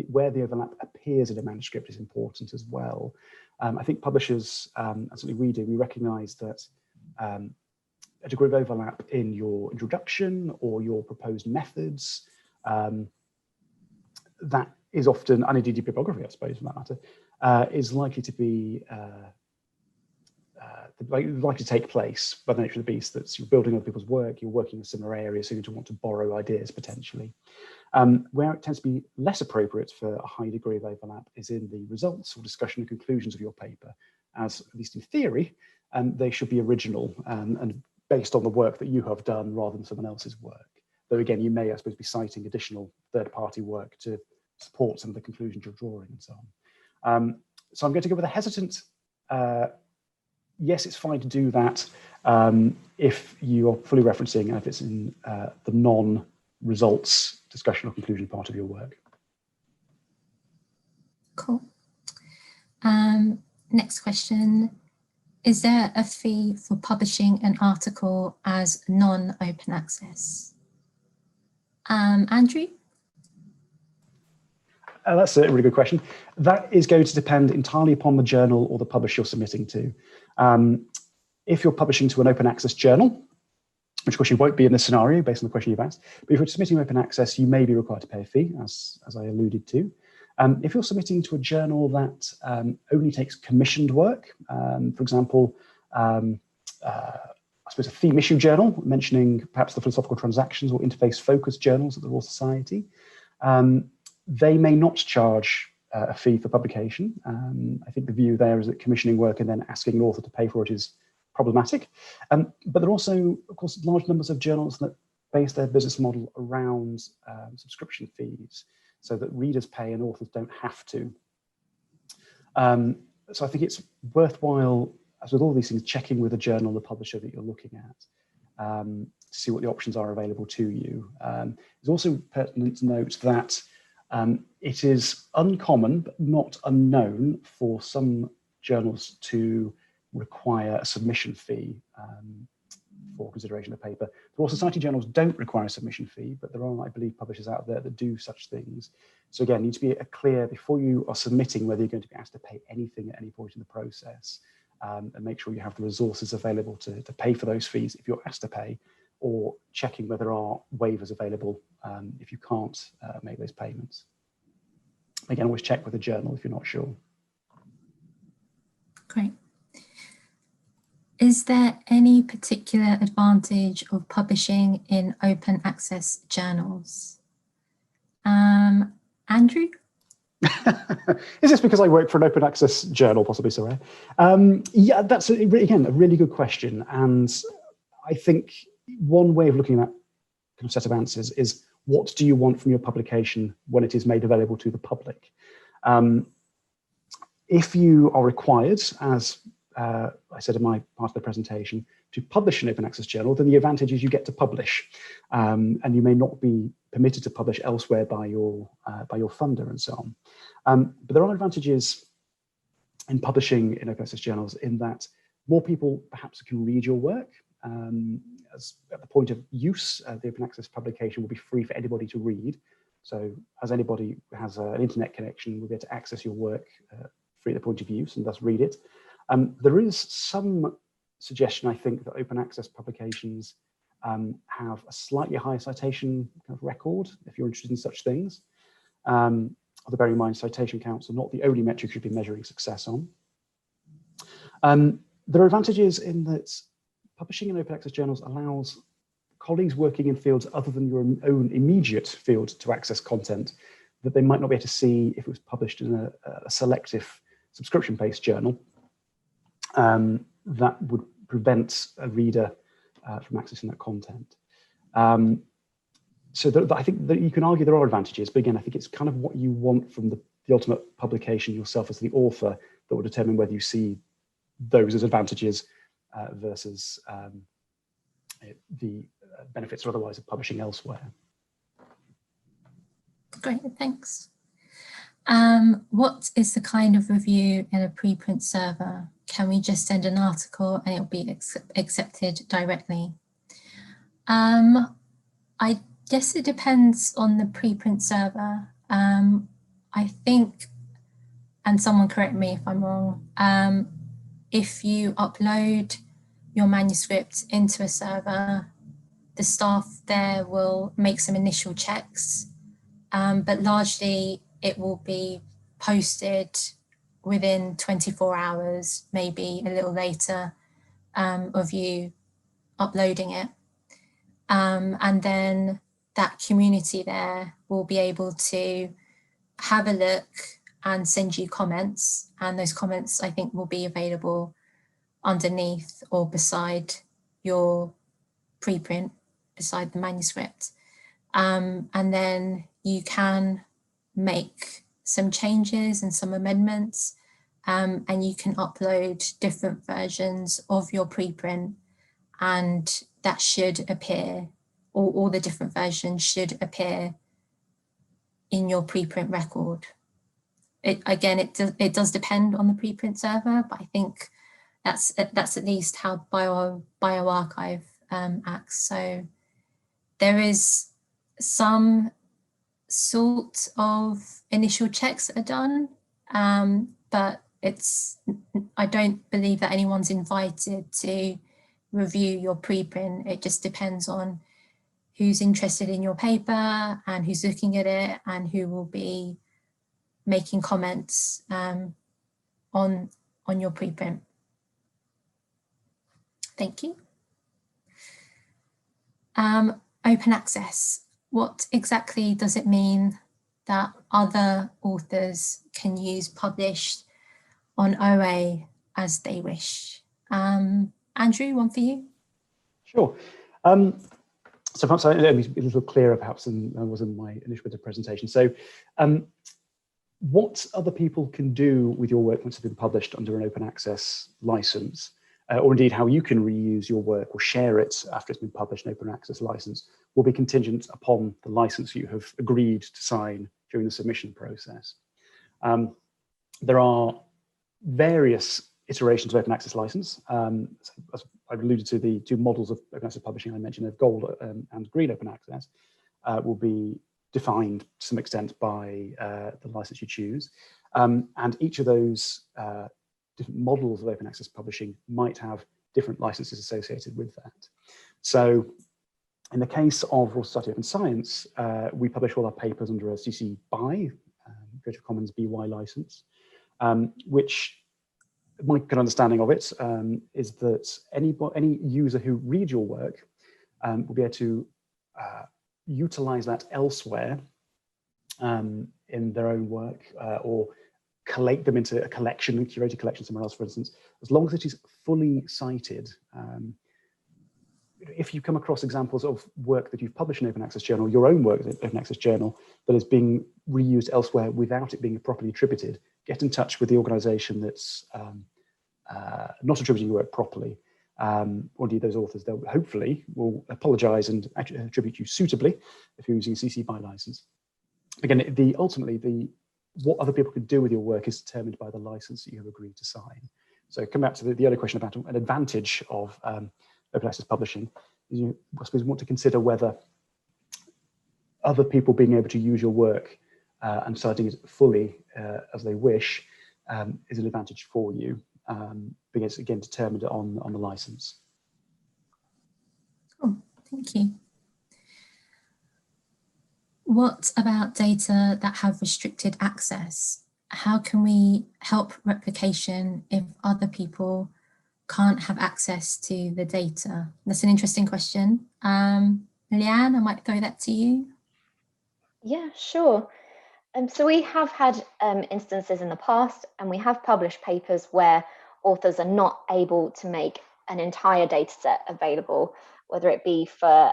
where the overlap appears in a manuscript is important as well. I think publishers, and certainly we do, we recognise that a degree of overlap in your introduction or your proposed methods, that is often, and indeed your bibliography, I suppose, for that matter, is likely to be likely to take place by the nature of the beast. That you're building other people's work, you're working in similar areas, so you're going to want to borrow ideas potentially. Where it tends to be less appropriate for a high degree of overlap is in the results or discussion and conclusions of your paper, as at least in theory, they should be original and based on the work that you have done rather than someone else's work. Though again, you may, I suppose, be citing additional third-party work to support some of the conclusions you're drawing and so on. So I'm going to go with a hesitant, yes, it's fine to do that if you are fully referencing and if it's in the non-results discussion or conclusion part of your work.
Cool. Next question. Is there a fee for publishing an article as non-open access? Andrew?
That's a really good question. That is going to depend entirely upon the journal or the publisher you're submitting to. If you're publishing to an open access journal, which of course you won't be in this scenario based on the question you've asked, but if you're submitting open access, you may be required to pay a fee, as I alluded to. If you're submitting to a journal that only takes commissioned work, for example, I suppose a theme issue journal, mentioning perhaps the philosophical transactions or interface-focused journals of the Royal Society, they may not charge a fee for publication. I think the view there is that commissioning work and then asking an author to pay for it is problematic. But there are also, of course, large numbers of journals that base their business model around subscription fees, so that readers pay and authors don't have to. So I think it's worthwhile, as with all these things, checking with the journal, the publisher that you're looking at, to see what the options are available to you. It's also pertinent to note that it is uncommon, but not unknown, for some journals to require a submission fee for consideration of paper. The Royal Society journals don't require a submission fee, but there are, I believe, publishers out there that do such things. So again, you need to be clear before you are submitting whether you're going to be asked to pay anything at any point in the process, and make sure you have the resources available to pay for those fees if you're asked to pay, or checking whether there are waivers available if you can't make those payments. Again, always check with the journal if you're not sure.
Great. Is there any particular advantage of publishing in open access journals? Andrew?
Is this because I work for an open access journal, possibly, sorry? Yeah, that's, again, a really good question. And I think one way of looking at that kind of set of answers is, what do you want from your publication when it is made available to the public? If you are required, as I said in my part of the presentation, to publish an open access journal, then the advantage is you get to publish, and you may not be permitted to publish elsewhere by your funder and so on. But there are advantages in publishing in open access journals in that more people perhaps can read your work. As at the point of use, the open access publication will be free for anybody to read. So as anybody who has an internet connection will be able to access your work free at the point of use and thus read it. There is some suggestion, I think, that open access publications have a slightly higher citation kind of record, if you're interested in such things. Although bear in mind, citation counts are not the only metric you should be measuring success on. There are advantages in that publishing in open access journals allows colleagues working in fields other than your own immediate field to access content that they might not be able to see if it was published in a selective subscription-based journal. That would prevent a reader from accessing that content. So I think that you can argue there are advantages, but again, I think it's kind of what you want from the ultimate publication yourself as the author that will determine whether you see those as advantages versus the benefits or otherwise of publishing elsewhere.
Great, thanks. What is the kind of review in a preprint server? Can we just send an article and it'll be accepted directly? I guess it depends on the preprint server. I think, and someone correct me if I'm wrong, if you upload your manuscript into a server, the staff there will make some initial checks, but largely it will be posted within 24 hours, maybe a little later, of you uploading it. And then that community there will be able to have a look and send you comments. And those comments, I think, will be available underneath or beside your preprint, beside the manuscript. And then you can make some changes and some amendments, and you can upload different versions of your preprint, and that should appear, or all the different versions should appear in your preprint record. It does depend on the preprint server, but I think that's at least how bioRxiv acts. So there is some sort of initial checks that are done, but I don't believe that anyone's invited to review your preprint. It just depends on who's interested in your paper and who's looking at it and who will be making comments on your preprint. Thank you. Open access. What exactly does it mean that other authors can use published on OA as they wish? Andrew, one for you.
Sure. So perhaps let me be a little clearer perhaps than I was in my initial bit of presentation. So what other people can do with your work once it's been published under an open access license, or indeed how you can reuse your work or share it after it's been published in open access license, will be contingent upon the license you have agreed to sign during the submission process. There are various iterations of open access license. As I've alluded to, the two models of open access publishing I mentioned, of gold and green open access, will be defined to some extent by the license you choose. And each of those different models of open access publishing might have different licenses associated with that. So in the case of Royal Society of Open Science, we publish all our papers under a CC BY, Creative Commons BY license, which my good understanding of it is that any user who reads your work will be able to utilize that elsewhere in their own work, or collate them into a collection, a curated collection somewhere else, for instance, as long as it is fully cited. If you come across examples of work that you've published in Open Access Journal, your own work in Open Access Journal, that is being reused elsewhere without it being properly attributed, get in touch with the organization that's not attributing your work properly, or indeed those authors. They'll hopefully will apologize and attribute you suitably if you're using a CC BY license. Again, ultimately, what other people can do with your work is determined by the license that you have agreed to sign. So come back to the other question about an advantage of open access publishing. You, I suppose, want to consider whether other people being able to use your work and citing it fully as they wish is an advantage for you, being it's again determined on the license.
Cool, thank you. What about data that have restricted access? How can we help replication if other people can't have access to the data? That's an interesting question. Leanne, I might throw that to you.
Yeah, sure. So we have had instances in the past, and we have published papers where authors are not able to make an entire data set available, whether it be for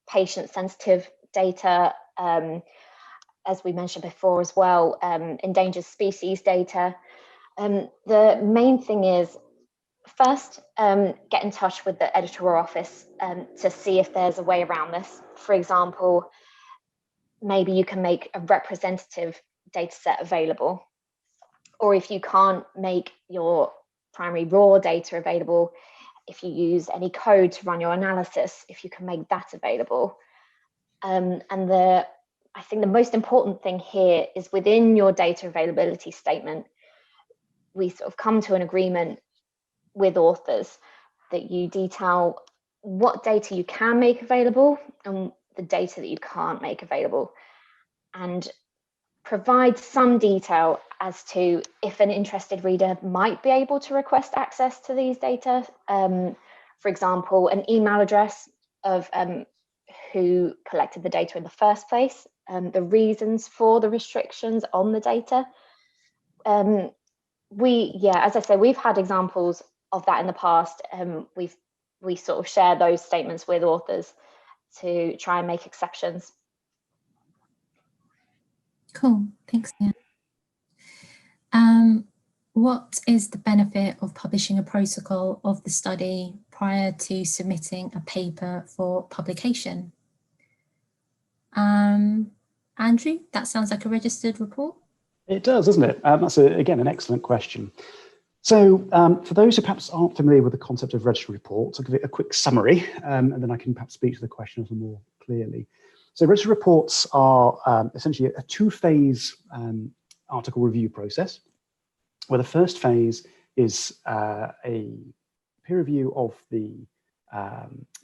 patient-sensitive data, as we mentioned before as well, endangered species data. The main thing is, first, get in touch with the editorial office to see if there's a way around this. For example, maybe you can make a representative data set available, or if you can't make your primary raw data available, if you use any code to run your analysis, if you can make that available. And I think the most important thing here is within your data availability statement, we sort of come to an agreement with authors that you detail what data you can make available and the data that you can't make available, and provide some detail as to if an interested reader might be able to request access to these data. For example, an email address of who collected the data in the first place, the reasons for the restrictions on the data. As I say, we've had examples of that in the past. We sort of share those statements with authors to try and make exceptions.
Cool, thanks, Ian. What is the benefit of publishing a protocol of the study prior to submitting a paper for publication? Andrew, that sounds like a registered report.
It does, doesn't it? That's, again, an excellent question. So for those who perhaps aren't familiar with the concept of registered reports, I'll give it a quick summary, and then I can perhaps speak to the question a little more clearly. So registered reports are essentially a two-phase article review process, where the first phase is a peer review of the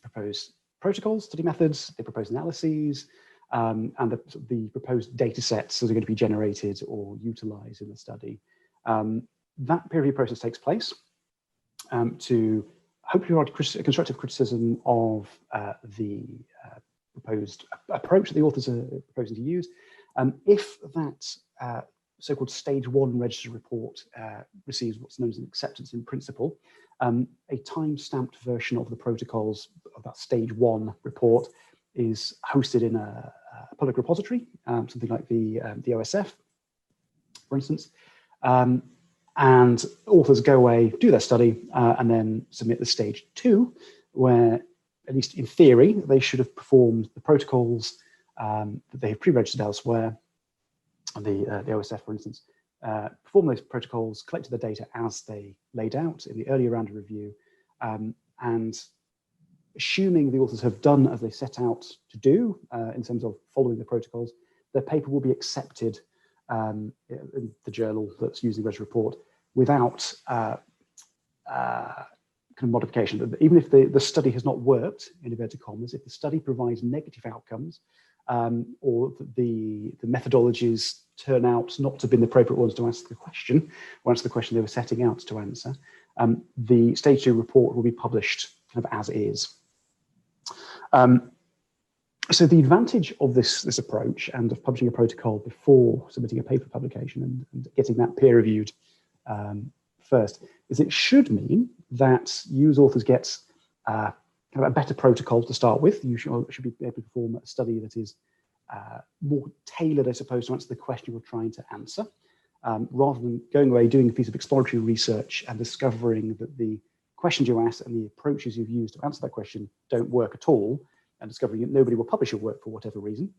proposed protocols, study methods, the proposed analyses, and the proposed data sets that are going to be generated or utilized in the study. That peer review process takes place to hopefully provide constructive criticism of the proposed approach that the authors are proposing to use. If that so-called stage 1 registered report receives what's known as an acceptance in principle, a time-stamped version of the protocols of that stage 1 report is hosted in a public repository, something like the OSF, for instance. And authors go away, do their study, and then submit the stage 2, where, at least in theory, they should have performed the protocols that they have pre-registered elsewhere, the OSF, for instance, perform those protocols, collected the data as they laid out in the earlier round of review, and assuming the authors have done as they set out to do in terms of following the protocols, their paper will be accepted in the journal that's using the registered report without kind of modification. Even if the study has not worked, in inverted commas, if the study provides negative outcomes, or the methodologies turn out not to have been the appropriate ones to answer the question, or answer the question they were setting out to answer, the stage 2 report will be published kind of as is. So the advantage of this approach and of publishing a protocol before submitting a paper publication and getting that peer reviewed first is it should mean that you as authors get kind of a better protocol to start with. You should be able to perform a study that is more tailored, I suppose, to answer the question you're trying to answer, rather than going away, doing a piece of exploratory research and discovering that the questions you ask and the approaches you've used to answer that question don't work at all, and discovering that nobody will publish your work for whatever reason,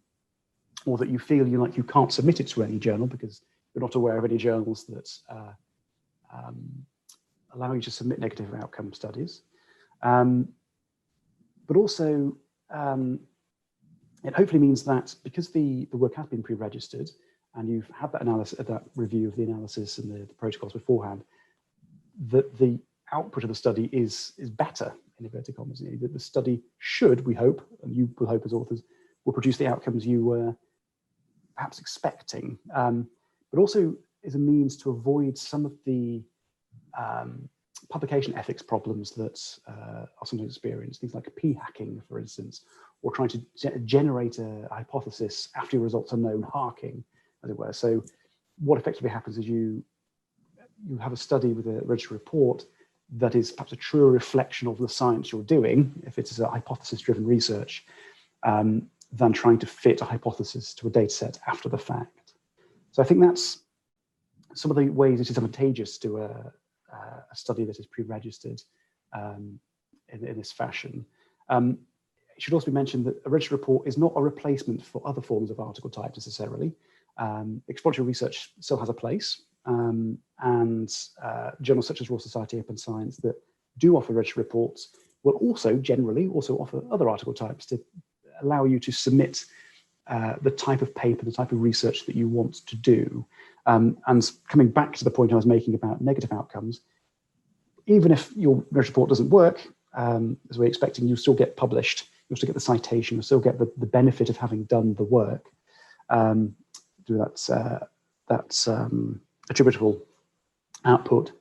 or that you feel you can't submit it to any journal because you're not aware of any journals that allow you to submit negative outcome studies. But also, it hopefully means that because the work has been pre-registered and you've had that analysis, that review of the analysis and the protocols beforehand, that the output of the study is better, in inverted commas. That the study should, we hope, and you will hope as authors, will produce the outcomes you were perhaps expecting, but also is a means to avoid some of the publication ethics problems that are sometimes experienced, things like p-hacking, for instance, or trying to generate a hypothesis after your results are known, harking, as it were. So what effectively happens is you have a study with a registered report that is perhaps a truer reflection of the science you're doing, if it is a hypothesis-driven research, than trying to fit a hypothesis to a data set after the fact. So I think that's some of the ways it is advantageous to a study that is pre-registered in this fashion. It should also be mentioned that a registered report is not a replacement for other forms of article type necessarily. Exploratory research still has a place, and journals such as Royal Society Open Science that do offer registered reports will also generally offer other article types to allow you to submit the type of paper, the type of research that you want to do. And coming back to the point I was making about negative outcomes, even if your registered report doesn't work, as we're expecting, you still get published, you still get the citation, you still get the benefit of having done the work through that attributable output.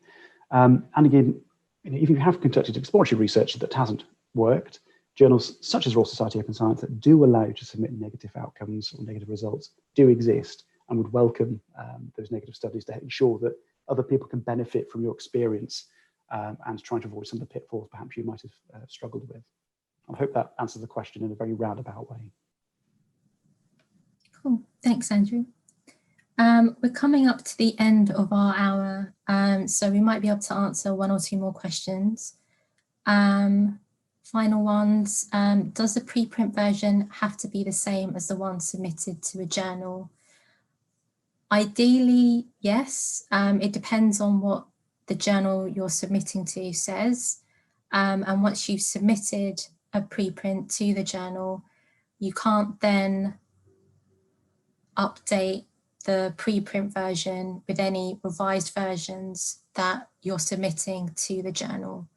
And again, even if you have conducted exploratory research that hasn't worked, journals such as Royal Society Open Science that do allow you to submit negative outcomes or negative results do exist and would welcome those negative studies to ensure that other people can benefit from your experience and trying to avoid some of the pitfalls perhaps you might have struggled with. I hope that answers the question in a very roundabout way.
Cool, thanks, Andrew. We're coming up to the end of our hour, so we might be able to answer one or two more questions. Final ones, does the preprint version have to be the same as the one submitted to a journal? Ideally, yes. It depends on what the journal you're submitting to says. And once you've submitted a preprint to the journal, you can't then update the preprint version with any revised versions that you're submitting to the journal.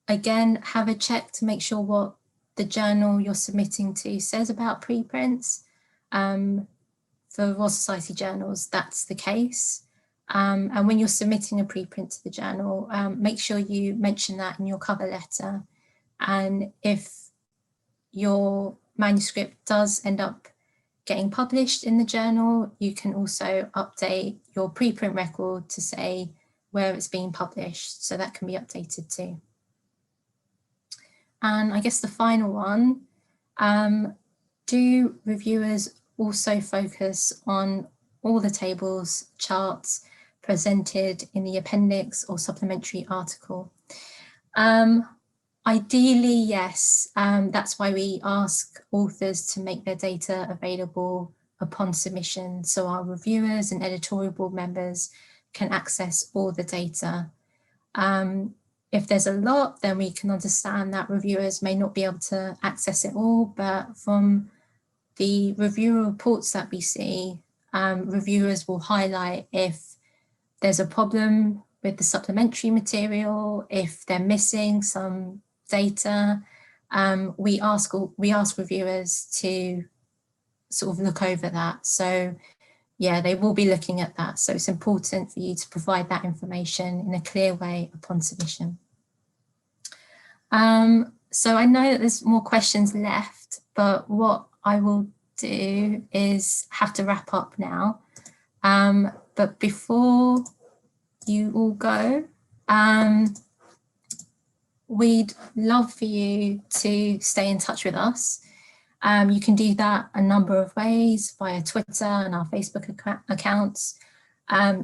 Again, have a check to make sure what the journal you're submitting to says about preprints. For Royal Society journals, that's the case. And when you're submitting a preprint to the journal, make sure you mention that in your cover letter. And if your manuscript does end up getting published in the journal, you can also update your preprint record to say where it's being published, so that can be updated too. And I guess the final one, do reviewers also focus on all the tables, charts presented in the appendix or supplementary article? Ideally, yes. That's why we ask authors to make their data available upon submission, so our reviewers and editorial board members can access all the data. If there's a lot, then we can understand that reviewers may not be able to access it all, but from the reviewer reports that we see, reviewers will highlight if there's a problem with the supplementary material, if they're missing some data. We ask reviewers to sort of look over that. So yeah, they will be looking at that. So it's important for you to provide that information in a clear way upon submission. So I know that there's more questions left, but what I will do is have to wrap up now. But before you all go, we'd love for you to stay in touch with us. You can do that a number of ways via Twitter and our Facebook accounts.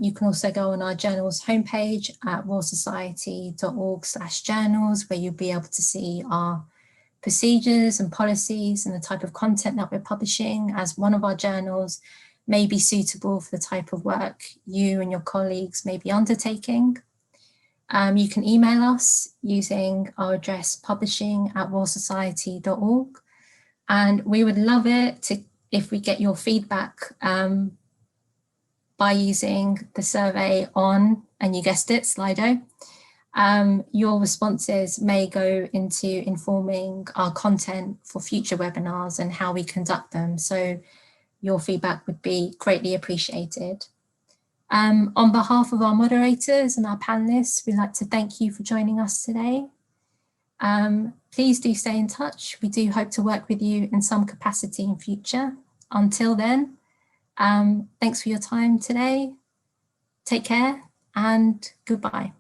You can also go on our journals homepage at royalsociety.org/journals, where you'll be able to see our procedures and policies and the type of content that we're publishing, as one of our journals may be suitable for the type of work you and your colleagues may be undertaking. You can email us using our address publishing@royalsociety.org. And we would love it if we get your feedback by using the survey on, and you guessed it, Slido. Your responses may go into informing our content for future webinars and how we conduct them. So your feedback would be greatly appreciated. On behalf of our moderators and our panelists, we'd like to thank you for joining us today. Please do stay in touch. We do hope to work with you in some capacity in future. Until then, thanks for your time today. Take care and goodbye.